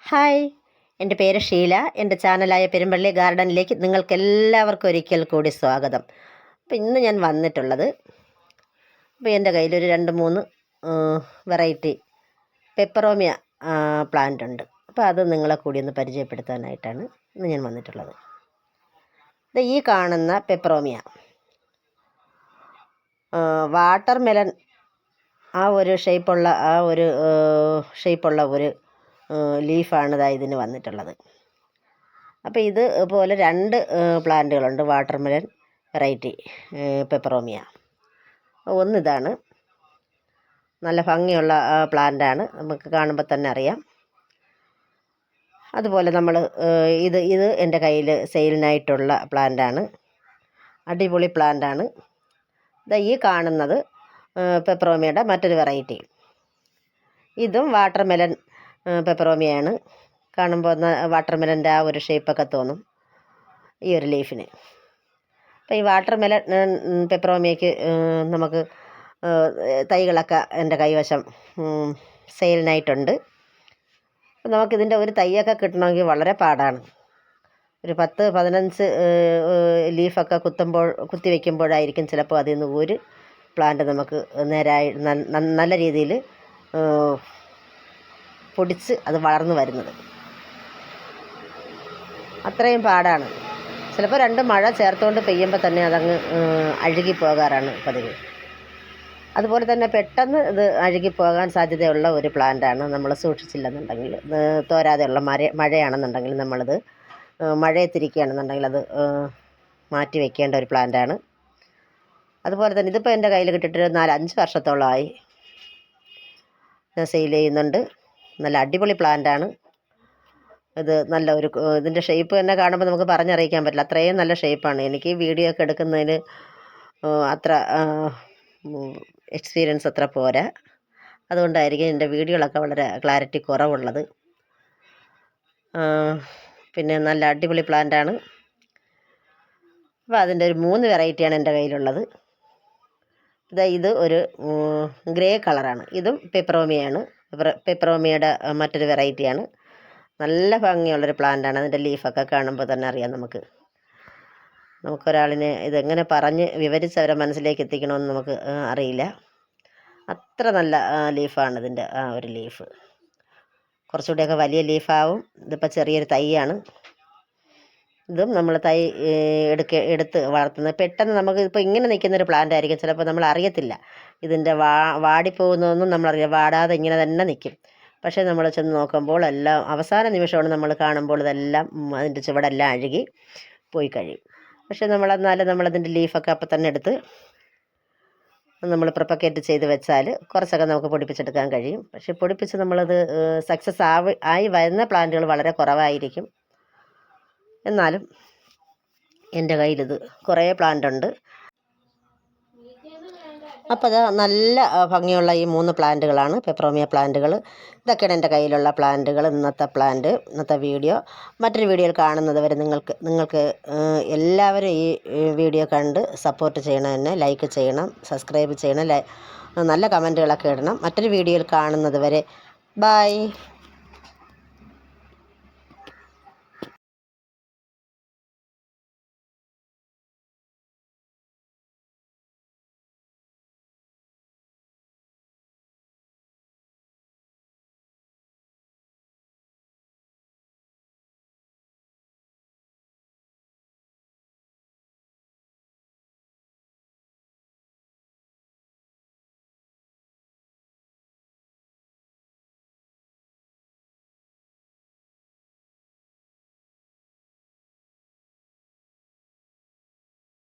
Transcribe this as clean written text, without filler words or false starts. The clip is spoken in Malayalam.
ഹായ്, എൻ്റെ പേര് ഷീല. എൻ്റെ ചാനലായ പെരുമ്പള്ളി ഗാർഡനിലേക്ക് നിങ്ങൾക്കെല്ലാവർക്കും ഒരിക്കൽ കൂടി സ്വാഗതം. അപ്പോൾ ഇന്ന് ഞാൻ വന്നിട്ടുള്ളത്, അപ്പോൾ എൻ്റെ കയ്യിലൊരു 2-3 വെറൈറ്റി പെപ്പറോമിയ പ്ലാന്റ് ഉണ്ട്. അപ്പോൾ അത് നിങ്ങളെ കൂടി ഒന്ന് പരിചയപ്പെടുത്താനായിട്ടാണ് ഇന്ന് ഞാൻ വന്നിട്ടുള്ളത്. ഇത് ഈ കാണുന്ന പെപ്പറോമിയ വാട്ടർ മെലൺ ആ ഒരു ഷേപ്പുള്ള ഒരു ലീഫാണ് ഇതിന് വന്നിട്ടുള്ളത്. അപ്പോൾ ഇതുപോലെ 2 പ്ലാന്റുകളുണ്ട്, വാട്ടർമെലൺ വെറൈറ്റി പെപ്പറോമിയ. ഒന്നിതാണ്, നല്ല ഭംഗിയുള്ള പ്ലാന്റാണ്, നമുക്ക് കാണുമ്പോൾ തന്നെ അറിയാം. അതുപോലെ നമ്മൾ ഇത് എൻ്റെ കയ്യിൽ സെയിലിനായിട്ടുള്ള പ്ലാന്റാണ്, അടിപൊളി പ്ലാന്റാണ്. ഈ കാണുന്നത് പെപ്പറോമിയയുടെ മറ്റൊരു വെറൈറ്റി. ഇതും വാട്ടർമെലൺ പെപ്പറോമിയാണ്. കാണുമ്പോൾ വാട്ടർമെലൻ്റെ ആ ഒരു ഷേപ്പൊക്കെ തോന്നും ഈ ഒരു ലീഫിന്. അപ്പോൾ ഈ വാട്ടർമെലൺ പെപ്പറോമിയയ്ക്ക് നമുക്ക് തൈകളൊക്കെ എൻ്റെ കൈവശം സെയിലിനായിട്ടുണ്ട്. അപ്പോൾ നമുക്കിതിൻ്റെ ഒരു തൈയൊക്കെ കിട്ടണമെങ്കിൽ വളരെ പാടാണ്. ഒരു 10-15 ലീഫൊക്കെ കുത്തി വയ്ക്കുമ്പോഴായിരിക്കും ചിലപ്പോൾ അതിൽ നിന്ന് ഒരു പ്ലാന്റ് നമുക്ക് നേരായി നല്ല രീതിയിൽ പൊടിച്ച് അത് വളർന്നു വരുന്നത്. അത്രയും പാടാണ്. ചിലപ്പോൾ 2 മഴ ചേർത്തുകൊണ്ട് പെയ്യുമ്പോൾ തന്നെ അതങ്ങ് അഴുകിപ്പോകാറാണ് പതിവ്. അതുപോലെ തന്നെ പെട്ടെന്ന് ഇത് അഴുകിപ്പോകാൻ സാധ്യതയുള്ള ഒരു പ്ലാന്റാണ്. നമ്മൾ സൂക്ഷിച്ചില്ലെന്നുണ്ടെങ്കിൽ, തോരാതെയുള്ള മഴയാണെന്നുണ്ടെങ്കിൽ, നമ്മളിത് മഴയത്തിരിക്കുകയാണെന്നുണ്ടെങ്കിൽ അത് മാറ്റി വയ്ക്കേണ്ട ഒരു പ്ലാന്റാണ്. അതുപോലെ തന്നെ ഇതിപ്പോൾ എൻ്റെ കയ്യിൽ കിട്ടിയിട്ട് 4-5 വർഷത്തോളമായി ഞാൻ സെയിൽ ചെയ്യുന്നുണ്ട്. നല്ല അടിപൊളി പ്ലാന്റാണ് ഇത്. ഇതിൻ്റെ ഷേപ്പ് തന്നെ കാണുമ്പോൾ നമുക്ക് പറഞ്ഞറിയിക്കാൻ പറ്റില്ല, അത്രയും നല്ല ഷേപ്പാണ്. എനിക്ക് വീഡിയോ ഒക്കെ എടുക്കുന്നതിന് അത്ര എക്സ്പീരിയൻസ് അത്ര പോരാ. അതുകൊണ്ടായിരിക്കും എൻ്റെ വീഡിയോകളൊക്കെ വളരെ ക്ലാരിറ്റി കുറവുള്ളത്. പിന്നെ നല്ല അടിപൊളി പ്ലാന്റാണ്. അപ്പോൾ അതിൻ്റെ ഒരു 3 വെറൈറ്റിയാണ് എൻ്റെ കയ്യിലുള്ളത്. ഇത് ഒരു ഗ്രേ കളറാണ്. ഇതും പെപ്പറോമിയാണ്. പെപ്പറോമിയയുടെ മറ്റൊരു വെറൈറ്റിയാണ്. നല്ല ഭംഗിയുള്ളൊരു പ്ലാന്റാണ്. അതിൻ്റെ ലീഫൊക്കെ കാണുമ്പോൾ തന്നെ അറിയാം നമുക്കൊരാളിനെ ഇതെങ്ങനെ പറഞ്ഞ് വിവരിച്ച് അവരെ മനസ്സിലേക്ക് എത്തിക്കണമെന്ന് നമുക്ക് അറിയില്ല. അത്ര നല്ല ലീഫാണ് ഇതിൻ്റെ ആ ഒരു ലീഫ്. കുറച്ചുകൂടെയൊക്കെ വലിയ ലീഫാവും. ഇതിപ്പോൾ ചെറിയൊരു തൈയാണ്. ഇതും നമ്മൾ തൈ എടുത്ത് വളർത്തുന്നത്. പെട്ടെന്ന് നമുക്ക് ഇപ്പോൾ ഇങ്ങനെ നിൽക്കുന്നൊരു പ്ലാന്റ് ആയിരിക്കും, ചിലപ്പോൾ നമ്മൾ അറിയത്തില്ല ഇതിൻ്റെ വാടിപ്പോകുന്നതൊന്നും നമ്മളറിയില്ല. വാടാതെ ഇങ്ങനെ തന്നെ നിൽക്കും. പക്ഷേ നമ്മൾ ചെന്ന് നോക്കുമ്പോൾ എല്ലാം അവസാന നിമിഷമാണ് നമ്മൾ കാണുമ്പോൾ ഇതെല്ലാം അതിൻ്റെ ചുവടെല്ലാം അഴുകി പോയി കഴിയും. പക്ഷേ നമ്മളതിൻ്റെ ലീഫൊക്കെ അപ്പം തന്നെ എടുത്ത് നമ്മൾ പ്രൊപ്പഗേറ്റ് ചെയ്ത് വെച്ചാൽ കുറച്ചൊക്കെ നമുക്ക് പൊടിപ്പിച്ചെടുക്കാൻ കഴിയും. പക്ഷേ പൊടിപ്പിച്ച് നമ്മളത് സക്സസ് ആയി വരുന്ന പ്ലാന്റുകൾ വളരെ കുറവായിരിക്കും. എന്നാലും എൻ്റെ കയ്യിലിത് കുറേ പ്ലാന്റ് ഉണ്ട്. അപ്പോൾ അത് നല്ല ഭംഗിയുള്ള ഈ 3 പ്ലാന്റുകളാണ് പെപ്പറോമിയ പ്ലാന്റുകൾ. ഇതൊക്കെയാണ് എൻ്റെ കയ്യിലുള്ള പ്ലാന്റുകൾ. ഇന്നത്തെ വീഡിയോ. മറ്റൊരു വീഡിയോയിൽ കാണുന്നത് വരെ നിങ്ങൾക്ക് എല്ലാവരും ഈ വീഡിയോ കണ്ട് സപ്പോർട്ട് ചെയ്യണം, എന്നെ ലൈക്ക് ചെയ്യണം, സബ്സ്ക്രൈബ് ചെയ്യണം, നല്ല കമൻറ്റുകളൊക്കെ ഇടണം. മറ്റൊരു വീഡിയോയിൽ കാണുന്നത് വരെ ബൈ.